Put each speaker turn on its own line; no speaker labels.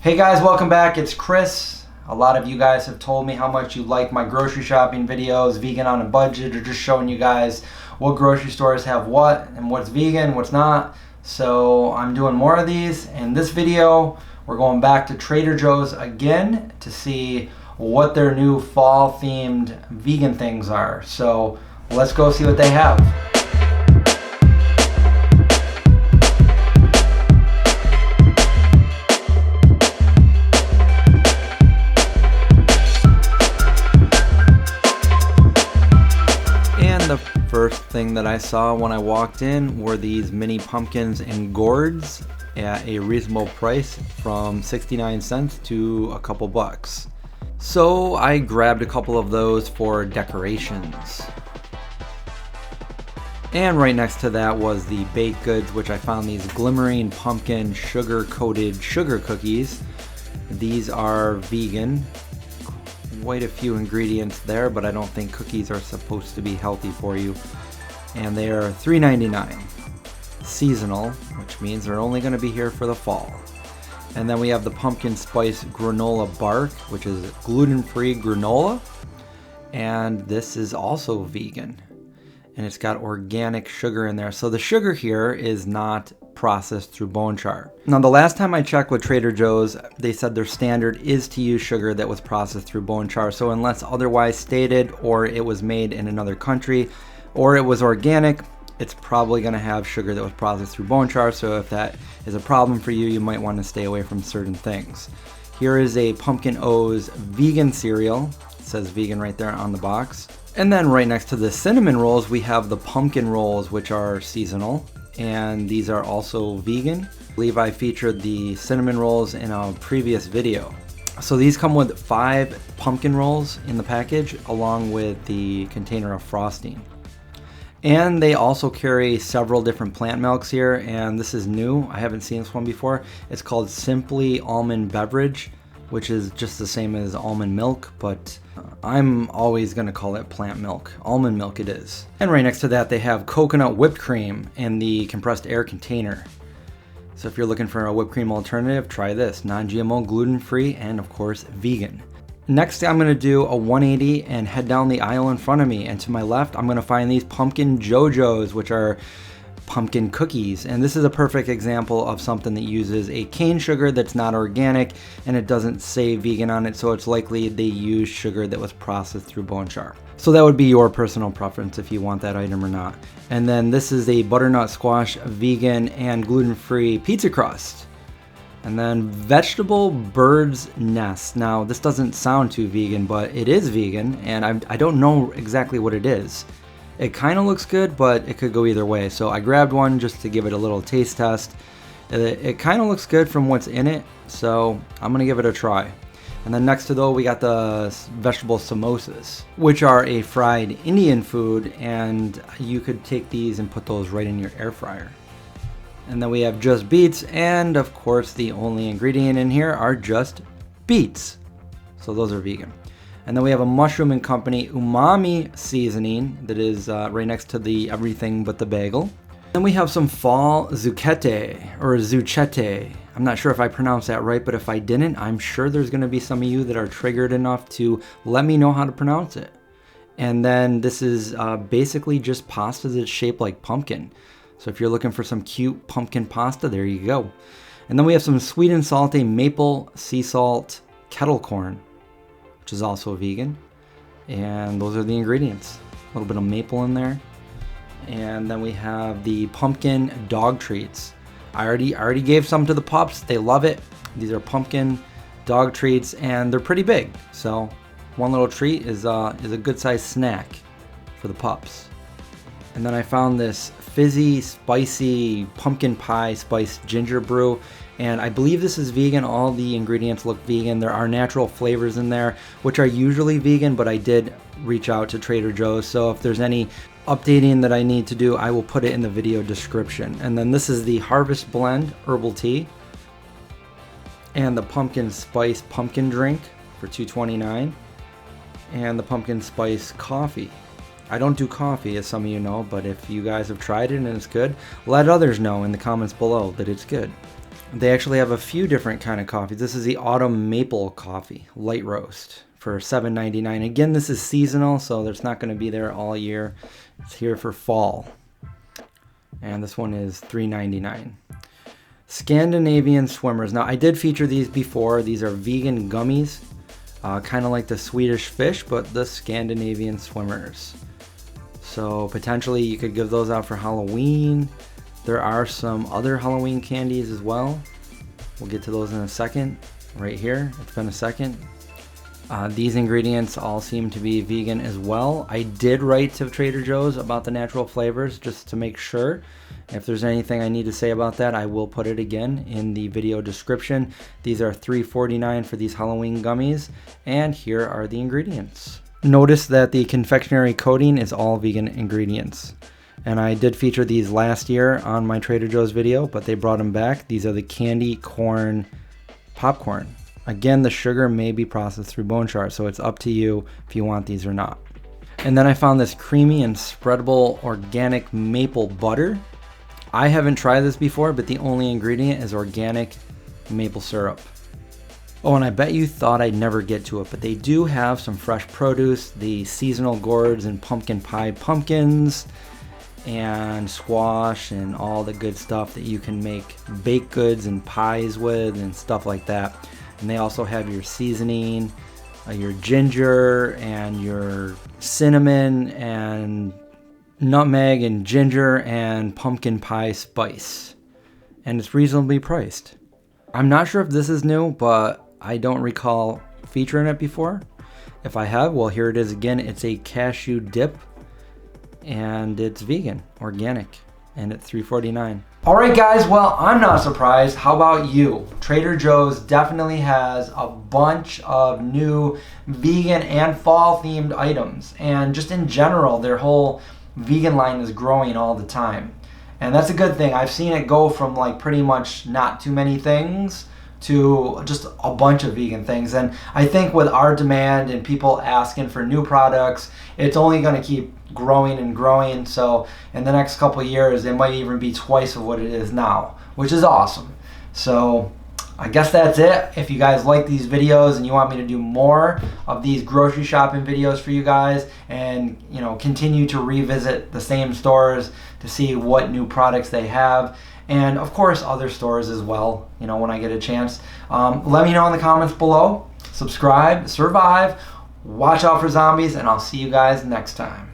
Hey guys, welcome back. It's Chris. A lot of you guys have told me how much you like my grocery shopping videos, vegan on a budget, or just showing you guys what grocery stores have what and what's vegan, what's not. So I'm doing more of these. In this video, we're going back to Trader Joe's again to see what their new fall themed vegan things are. So let's go see what they have. The first thing that I saw when I walked in were these mini pumpkins and gourds at a reasonable price from 69 cents to a couple bucks. So I grabbed a couple of those for decorations. And right next to that was the baked goods, which I found these glimmering pumpkin sugar coated sugar cookies. These are vegan. Quite a few ingredients there, but I don't think cookies are supposed to be healthy for you. And they are $3.99. Seasonal, which means they're only going to be here for the fall. And then we have the pumpkin spice granola bark, which is gluten-free granola. And this is also vegan. And it's got organic sugar in there. So the sugar here is not processed through bone char. Now, the last time I checked with Trader Joe's, they said their standard is to use sugar that was processed through bone char. So unless otherwise stated, or it was made in another country, or it was organic, it's probably going to have sugar that was processed through bone char. So if that is a problem for you, you might want to stay away from certain things. Here is a Pumpkin O's vegan cereal. It says vegan right there on the box. And then right next to the cinnamon rolls, we have the pumpkin rolls, which are seasonal. And these are also vegan. I believe I featured the cinnamon rolls in a previous video. So these come with 5 pumpkin rolls in the package, along with the container of frosting. And they also carry several different plant milks here, and this is new. I haven't seen this one before. It's called Simply Almond Beverage, which is just the same as almond milk, but I'm always gonna call it plant milk. Almond milk it is. And right next to that, they have coconut whipped cream in the compressed air container. So if you're looking for a whipped cream alternative, try this. Non-GMO, gluten-free, and of course, vegan. Next, I'm gonna do a 180 and head down the aisle in front of me. And to my left, I'm gonna find these pumpkin JoJos, which are pumpkin cookies. And this is a perfect example of something that uses a cane sugar that's not organic, and it doesn't say vegan on it, so it's likely they use sugar that was processed through bone char. So that would be your personal preference if you want that item or not. And then this is a butternut squash vegan and gluten-free pizza crust. And then vegetable bird's nest. Now this doesn't sound too vegan, but it is vegan, and I don't know exactly what it is. It kind of looks good, but it could go either way. So I grabbed one just to give it a little taste test. It kind of looks good from what's in it, so I'm gonna give it a try. And then next to those, we got the vegetable samosas, which are a fried Indian food, and you could take these and put those right in your air fryer. And then we have just beets, and of course the only ingredient in here are just beets. So those are vegan. And then we have a Mushroom and Company umami seasoning that is right next to the everything but the bagel. Then we have some fall zucchete or zucchete. I'm not sure if I pronounced that right, but if I didn't, I'm sure there's going to be some of you that are triggered enough to let me know how to pronounce it. And then this is basically just pasta that's shaped like pumpkin. So if you're looking for some cute pumpkin pasta, there you go. And then we have some sweet and salty maple sea salt kettle corn, which is also vegan. And those are the ingredients. A little bit of maple in there. And then we have the pumpkin dog treats. I already gave some to the pups. They love it. These are pumpkin dog treats, and they're pretty big. So one little treat is a good sized snack for the pups. And then I found this fizzy, spicy pumpkin pie spiced ginger brew. And I believe this is vegan. All the ingredients look vegan. There are natural flavors in there, which are usually vegan, but I did reach out to Trader Joe's. So if there's any updating that I need to do, I will put it in the video description. And then this is the Harvest Blend herbal tea and the pumpkin spice pumpkin drink for $2.29, and the pumpkin spice coffee. I don't do coffee, as some of you know, but if you guys have tried it and it's good, let others know in the comments below that it's good. They actually have a few different kind of coffees. This is the autumn maple coffee, light roast, for $7.99. Again, this is seasonal, so it's not going to be there all year. It's here for fall. And this one is $3.99. Scandinavian Swimmers. Now, I did feature these before. These are vegan gummies, kind of like the Swedish Fish, but the Scandinavian Swimmers. So potentially you could give those out for Halloween. There are some other Halloween candies as well. We'll get to those in a second. Right here, it's been a second. These ingredients all seem to be vegan as well. I did write to Trader Joe's about the natural flavors just to make sure. If there's anything I need to say about that, I will put it again in the video description. These are $3.49 for these Halloween gummies, and here are the ingredients. Notice that the confectionery coating is all vegan ingredients. And I did feature these last year on my Trader Joe's video, but they brought them back. These are the candy corn popcorn. Again, the sugar may be processed through bone char, so it's up to you if you want these or not. And then I found this creamy and spreadable organic maple butter. I haven't tried this before, but the only ingredient is organic maple syrup. Oh, and I bet you thought I'd never get to it, but they do have some fresh produce, the seasonal gourds and pumpkin pie pumpkins, and squash and all the good stuff that you can make baked goods and pies with and stuff like that. And they also have your seasoning, your ginger and your cinnamon and nutmeg and ginger and pumpkin pie spice. And it's reasonably priced. I'm not sure if this is new, but I don't recall featuring it before. If I have, well, here it is again. It's a cashew dip, and it's vegan, organic, and it's $3.49. All right, guys, well, I'm not surprised. How about you? Trader Joe's definitely has a bunch of new vegan and fall-themed items. And just in general, their whole vegan line is growing all the time. And that's a good thing. I've seen it go from like pretty much not too many things to just a bunch of vegan things. And I think with our demand and people asking for new products, it's only going to keep growing and growing. So in the next couple of years, it might even be twice of what it is now, which is awesome. So I guess that's it. If you guys like these videos and you want me to do more of these grocery shopping videos for you guys and, you know, continue to revisit the same stores to see what new products they have, and of course other stores as well, you know, when I get a chance, let me know in the comments below. Subscribe, survive, watch out for zombies, and I'll see you guys next time.